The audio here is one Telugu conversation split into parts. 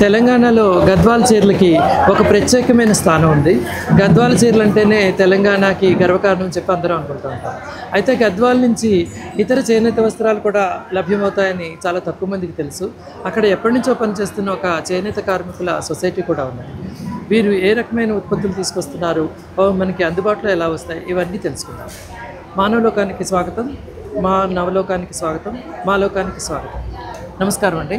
తెలంగాణలో గద్వాల చీరలకి ఒక ప్రత్యేకమైన స్థానం ఉంది. గద్వాల చీరలు అంటేనే తెలంగాణకి గర్వకారణం చెప్పి అందరూ అనుకుంటూ ఉంటాం. అయితే గద్వాల నుంచి ఇతర చేనేత వస్త్రాలు కూడా లభ్యమవుతాయని చాలా తక్కువ మందికి తెలుసు. అక్కడ ఎప్పటి నుంచో పనిచేస్తున్న ఒక చేనేత కార్మికుల సొసైటీ కూడా ఉన్నాయి. వీరు ఏ రకమైన ఉత్పత్తులు తీసుకొస్తున్నారు, మనకి అందుబాటులో ఎలా వస్తాయి, ఇవన్నీ తెలుసుకుందాం. మానవలోకానికి స్వాగతం, మా నవలోకానికి స్వాగతం, మా లోకానికి స్వాగతం. నమస్కారం అండి.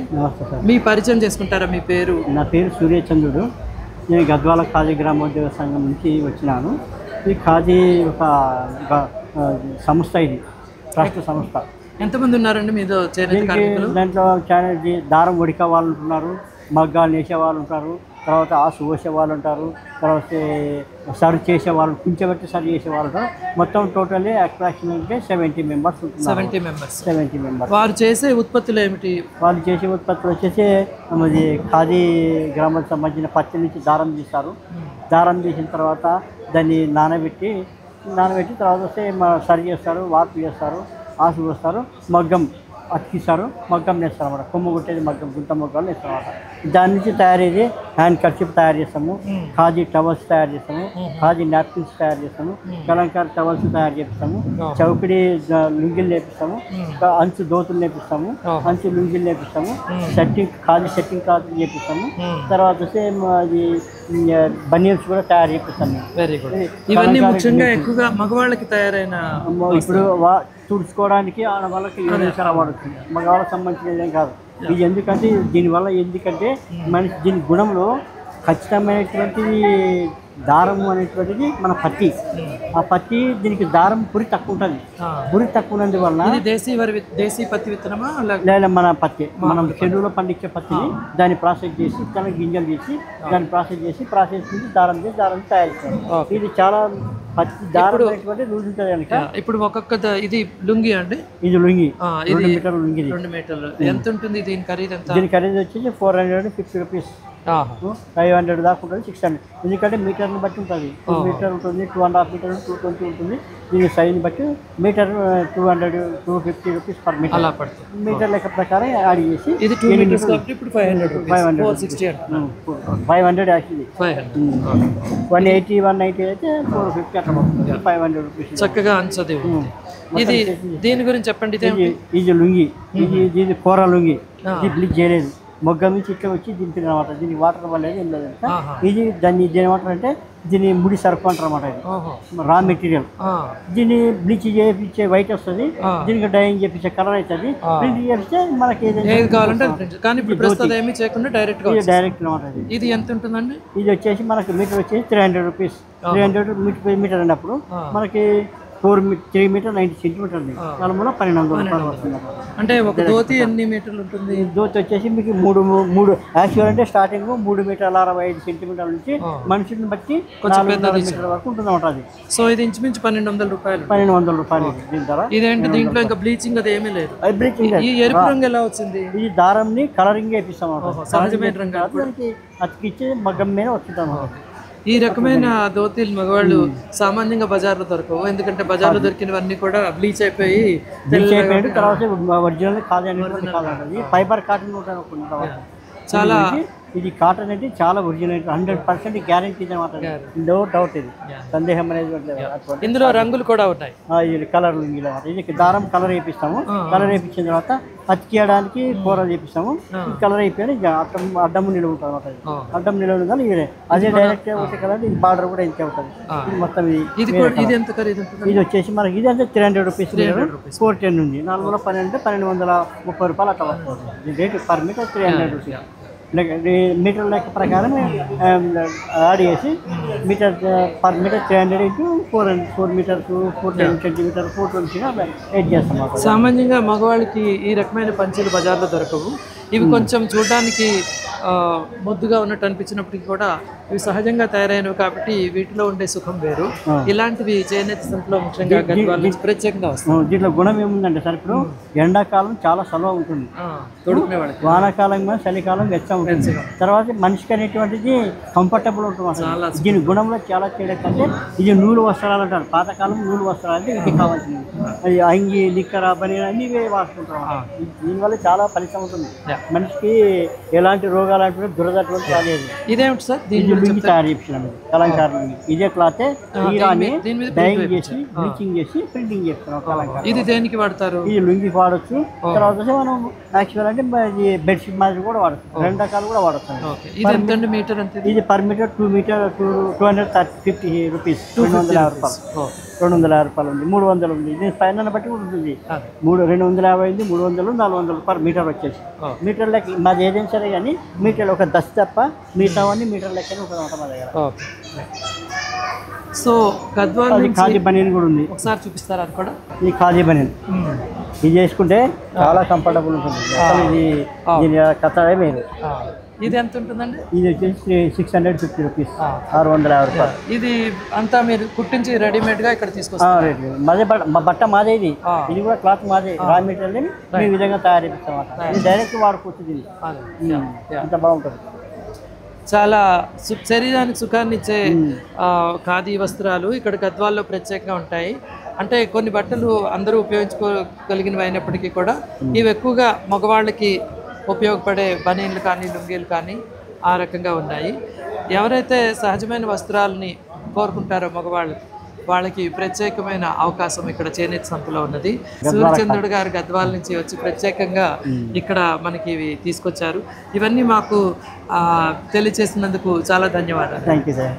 మీ పరిచయం చేసుకుంటారా? మీ పేరు? నా పేరు సూర్యచంద్రుడు. నేను గద్వాల ఖాదీ గ్రామోద్యోగ సంఘం నుంచి వచ్చినాను. ఈ ఖాదీ ఒక సంస్థ, ఇది ట్రస్ట్ సంస్థ. ఎంతమంది ఉన్నారండి మీతో చేనేత కార్మికులు? దాంట్లో దారం వడిక వాళ్ళు ఉంటున్నారు, మగ్గాలు నేసే వాళ్ళు ఉంటారు, తర్వాత ఆసు పోసే వాళ్ళు ఉంటారు, తర్వాత సర్వ్ చేసే వాళ్ళు, కుంచెబెట్టి సర్వ్ చేసే వాళ్ళు ఉంటారు. మొత్తం టోటల్లీ అప్రాక్సిమేట్గా 70 మెంబర్స్ ఉంటున్నారు. 70 మెంబర్స్. వారు చేసే ఉత్పత్తులు ఏమిటి? వాళ్ళు చేసే ఉత్పత్తులు వచ్చేసి అది ఖాదీ గ్రామానికి సంబంధించిన పత్తి నుంచి దారం తీస్తారు. దారం తీసిన తర్వాత దాన్ని నానబెట్టి తర్వాత వస్తే సర్వ్ చేస్తారు, వార్పు చేస్తారు, ఆసు పోస్తారు, మగ్గం అతికిస్తారు, మగ్గం నేస్తారు అన్నమాట. కొమ్ము కొట్టేది మగ్గం, గుంట మగ్గాలు నేస్తారు అన్నమాట. దాని నుంచి తయారయ్యేది హ్యాండ్ కర్చీఫ్ తయారు చేస్తాము, ఖాదీ టవల్స్ తయారు చేస్తాము, ఖాదీ నాప్కిన్స్ తయారు చేస్తాము, కలంకారీ టవల్స్ తయారు చేపిస్తాము, చౌకడి లుంగిలు నేర్పిస్తాము, అంచు దోతులు నేర్పిస్తాము, అంచు లుంగిలు నేర్పిస్తాము, ఖాదీ సెట్టింగ్ క్లాత్ చేపిస్తాము. తర్వాత వస్తే అది బనియన్స్ కూడా తయారు చేపిస్తాము. Very good. ఇవన్నీ ముఖ్యంగా ఎక్కువగా మగవాళ్ళకి తయారైన, ఇప్పుడు తుడుచుకోవడానికి వాళ్ళకి వాడుతుంది, మగవాళ్ళకి సంబంధించినది కాదు ఇది. ఎందుకంటే మనిషి దీని గుణంలో ఖచ్చితమైనటువంటిది దారం అనేటువంటిది మన పత్తి. ఆ పత్తి దీనికి దారం పురి తక్కువ ఉంటుంది. పురి తక్కువ ఉన్నందు వల్ల దేశీ పత్తి విత్తనమా లేదా మన పత్తి, మనం చెరువులో పండించే పత్తిని దాన్ని ప్రాసెస్ చేసి తన గింజలు తీసి దాన్ని ప్రాసెస్ నుంచి దారం తయారు చేస్తాం. ఇది చాలా పత్తి దారం లూజ్ ఉంటుంది కనుక. ఇప్పుడు ఒక్కొక్క ఇది లుంగి అండి, ఇది లుంగి 2 మీటర్లు లుంగి. 2 మీటర్లు ఎంత ఉంటుంది దీని ఖరీదు? ఎంత? దీని ఖరీదు వచ్చేసి 450 రూపీస్, 500 దాకా ఉంటుంది, 600. ఎందుకంటే మీటర్ని బట్టి ఉంటుంది. 2 మీటర్ ఉంటుంది, 2.5 మీటర్, 220 ఉంటుంది. దీని సైజుని బట్టి మీటర్ 200, 250 రూపీస్ పర్ మీటర్ అలా పడుతుంది. మీటర్ లెక్క ప్రకారం యాడ్ చేసి ఇది 2 మీటర్స్ కాబట్టి ఇప్పుడు 500 యాక్చువల్లీ 180, 190 అయితే 450 అట్లా పడుతుంది. 500 రూపీస్ చక్కగా అంచది. ఇది దీని గురించి చెప్పండి. ఇది లుంగి, ఇది కూర లుంగి, ఇది బ్లీచ్ చేయలేదు, మొగ్గ నుంచి ఇట్లా వచ్చి దింపిన అనమాట. దీనికి వాటర్ వల్ల ఏం లేదంట. దీని ఏమంటారు అంటే దీన్ని ముడి సరుకు అంటారు అనమాట. ఇది రా మెటీరియల్. దీన్ని బ్లీచ్ చేయించే వైట్ వస్తుంది, దీనికి డైయింగ్ చేయించే కలర్ అవుతుంది. ప్రింట్ చేస్తే మనకి ఏది కావాలంటే డైరెక్ట్ అనమాట. ఇది ఎంత ఉంటుందండి? ఇది వచ్చేసి మనకి మీటర్ వచ్చేసి 300 రూపీస్. 300 మీటర్ అన్నప్పుడు మనకి 3 మీటర్ 90 సెంటీమీటర్ ఉంది. దాని వల్ల 1200 రూపాయలు వస్తుంది. అంటే ఒక ధోతి ఎన్ని మీటర్లు ఉంటుంది? ధోతి వచ్చేసి మీకు 3 యాక్చువల్ అంటే స్టార్టింగ్ 3 మీటర్ల 65 సెంటీమీటర్ల నుంచి మనిషిని బట్టి 4 మీటర్ల వరకు ఉంటుంది అనమాట. అది సో ఇది ఇంచుమించు 1200 రూపాయలు. 1200 రూపాయలు. దీని ధర ఇదేంటి? దీంట్లో ఇంకా బ్లీచింగ్ అది ఏమీ లేదు. బ్లీచింగ్ ఈ ఎరుపు రంగు ఎలా వచ్చింది? ఈ దారంని కలరింగ్ వేపిస్తాం అన్నమాట. సహజమైన రంగు అతికిచ్చి మగ్గం మీద వస్తుంటాం. ఈ రకమైన ధోతీలు మగవాళ్ళు సామాన్యంగా బజార్లో దొరకవు. ఎందుకంటే బజార్లో దొరికినవన్నీ కూడా బ్లీచ్ అయిపోయి తర్వాత ఒరిజినల్ కాదండి. ఫైబర్ కాటన్ ఉంటుంది చాలా. ఇది కాటన్ అయితే చాలా ఒరిజినల్, 100% గ్యారెంటీ అనమాట. నో డౌట్, ఇది సందేహం అనేది. ఇందులో రంగులు కూడా ఉన్నాయి. ఇది కలర్ ఇది దారం కలర్ వేపిస్తాము. కలర్ వేయించిన తర్వాత అతికియడానికి కూర చేపిస్తాము. కలర్ అయిపోయి అడ్డము నిలువ ఉంటుంది అనమాట. అడ్డం నిలువ కానీ అదే డైరెక్ట్ ఒకటి కలర్. ఇది బార్డర్ కూడా ఇంతే ఉంటుంది. ఇది మొత్తం ఇది వచ్చేసి మనకి ఇది అంటే 300 రూపీస్, 410 ఉంది. 410 అంటే 1230 రూపాయలు అట్లా వస్తుంది. Rate per metre 300 rupees. Metre లెక్క ప్రకారం యాడ్ చేసి per metre 300 into 4 metres 410 centimetre 420 add చేస్తాం. సామాన్యంగా మగవాళ్ళకి ఈ రకమైన పంచలు బజార్లో దొరకవు. ఇవి కొంచెం చూడడానికి ముద్దుగా ఉన్నట్టు అనిపించినప్పటికీ కూడా ఇవి సహజంగా తయారైనవి కాబట్టి వీటిలో ఉండే సుఖం వేరు. ఇలాంటివి చేనేత సంతలో ముఖ్యంగా గద్వాల నుంచి ప్రత్యేకంగా వస్తాయి. దీంట్లో గుణం ఏముందంటే సార్, ఇప్పుడు ఎండాకాలం చాలా సలవ ఉంటుంది, తొడుకునే వాళ్ళకి. వానాకాలం చలికాలం వెచ్చగా ఉంటుంది. తర్వాత మనిషికి అనేటువంటిది కంఫర్టబుల్ ఉంటుంది అసలు. దీని గుణంలో చాలా తేడా కంటే ఇది నూలు వస్త్రాలు అంటారు. పాతకాలం నూలు వస్త్రాలు అంటే ఇది కావాల్సింది. అది అంగి నిక్కర బనీన్ అన్ని ఇవే వాడుకుంటాం. దీనివల్ల చాలా ఫలితం ఉంటుంది. మనిషికి ఎలాంటి రోగాలు అంటే దురద అటువంటి రాలేదు. ఇదేమిటి సార్? లుంగి తయారు చేసినాం, కలంకారీ లుంగి. ఇదే క్లాతే ఈరాన్ని డైయింగ్ చేసి బ్లీచింగ్ చేసి ప్రింటింగ్ చేస్తున్నాం కలంకారీ. ఇది దేనికి వాడతారు? ఇది లుంగికి వాడచ్చు. తర్వాత మనం యాక్చువల్ అంటే బెడ్షీట్ మాదిరి కూడా వాడచ్చు. 2 రకాలు కూడా వాడచ్చు. ఇది మీటర్ అంతే. ఇది పర్ మీటర్ 2 మీటర్ 250 రూపీస్, 250 రూపాయలు. 250 రూపాయలు ఉంది, 300 ఉంది. దీని పైన బట్టి కూడా ఉంటుంది. 250 ఉంది, 300, 400 పర్ మీటర్ వచ్చేసి. మీటర్ లెక్క మాది ఏదైనా సరే కానీ మీటర్ ఒక 10 తప్ప మిగతావన్నీ మీటర్ లెక్కనే ఉంటుంది మా దగ్గర. సో గద్వాల్ ఖాదీ బనీన్ కూడా ఉంది, ఒకసారి చూపిస్తారా? అది కూడా ఈ ఖాదీ బనీన్ ఇది చేసుకుంటే చాలా కంఫర్టబుల్ ఉంటుంది. ఇది దీని కథ వేరు. ఇది ఎంత ఉంటుందండి? ఇది వచ్చేసి 650 రూపీస్, 650 రూపాయలు. ఇది అంతా మీరు కుట్టించి రెడీమేడ్ గా ఇక్కడ తీసుకొస్తారు? మాదే బట్ట మాదే. ఇది కూడా క్లాత్ మాదే. రా మెటీరియల్ ఈ విధంగా తయారు చేస్తాం. ఇది డైరెక్ట్ వాడుకోవచ్చు. దీన్ని అంత బాగుంటుంది. చాలా శరీరానికి సుఖాన్ని ఇచ్చే ఖాదీ వస్త్రాలు ఇక్కడ గద్వాల్లో ప్రత్యేకంగా ఉంటాయి. అంటే కొన్ని బట్టలు అందరూ ఉపయోగించుకోగలిగినవి అయినప్పటికీ కూడా ఇవి ఎక్కువగా మగవాళ్ళకి ఉపయోగపడే బనీన్లు కానీ లుంగీలు కానీ ఆ రకంగా ఉన్నాయి. ఎవరైతే సహజమైన వస్త్రాలని కోరుకుంటారో మగవాళ్ళు, వాళ్ళకి ప్రత్యేకమైన అవకాశం ఇక్కడ చేనేత సంతలో ఉన్నది. సూర్యచంద్రుడు గారు గద్వాల నుంచి వచ్చి ప్రత్యేకంగా ఇక్కడ మనకి ఇవి తీసుకొచ్చారు. ఇవన్నీ మాకు తెలియచేసినందుకు చాలా ధన్యవాదాలు. Thank you sir.